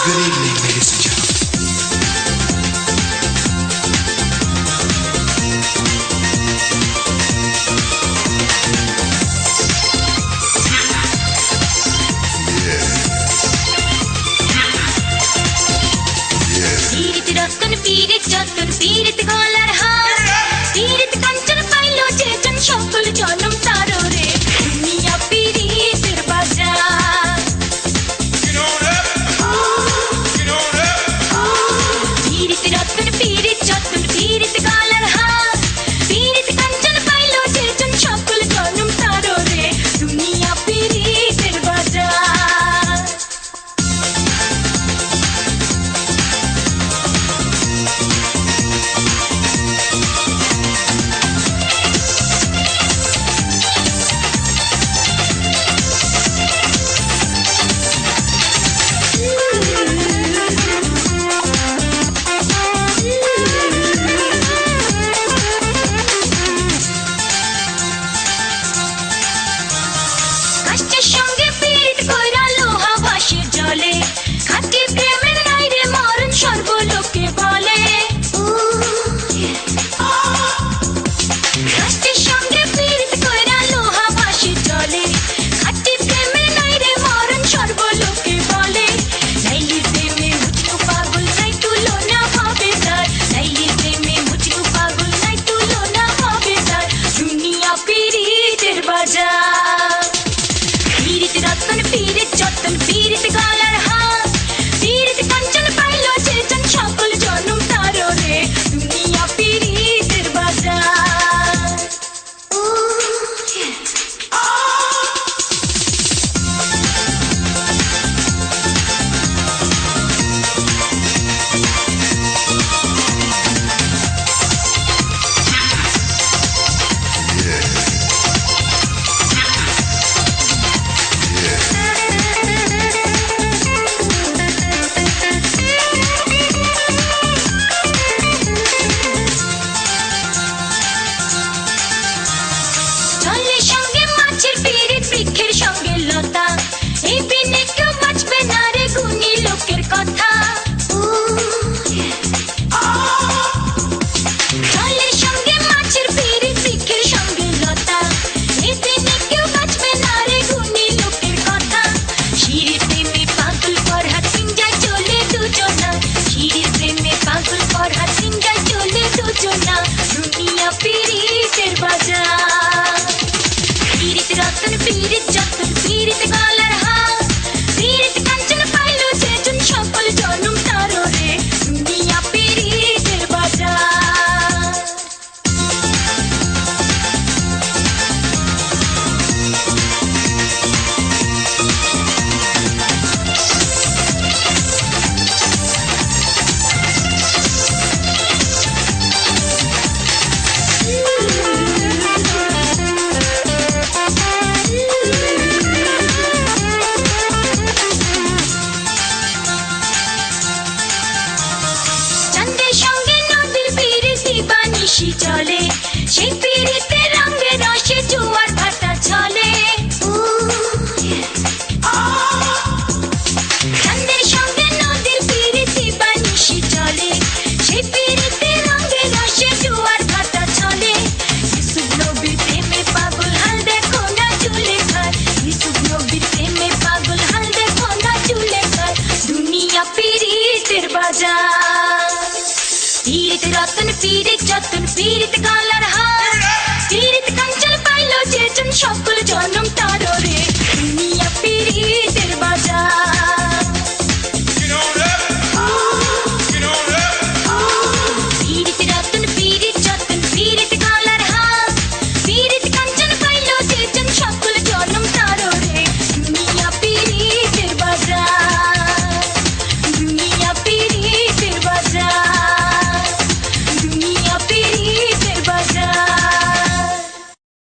Good evening, ladies and gentlemen. পীড়িত যতন পীড়িত গলার হার পীড়িত কাঞ্চন পাইল যে জন সকল জনম তারো রে দুনিয়া পীড়িতের বাজার পীড়িত রতন পীড়িত যতন পীড়িত গলার হার পীড়িত কাঞ্চন পাইল যে জন সকল জনম তারো রে দুনিয়া পীড়িতের বাজার চলে সেই পীড়িতে রঙে রসে জোয়ার ভাটা চলে চাঁদের সঙ্গে নদীর পীড়িতি বানিশি চলে সেই পীড়িতে রঙে রসে জোয়ার ভাটা চলে ইউসুফ নবীর প্রেমে পাগল হাল দেখো না চুলে খায় ইউসুফ নবীর প্রেমে পাগল হাল দেখো না চুলে খায় দুনিয়া পীড়িতের বাজার পীড়িত রতন পীড়িত যতন পীড়িত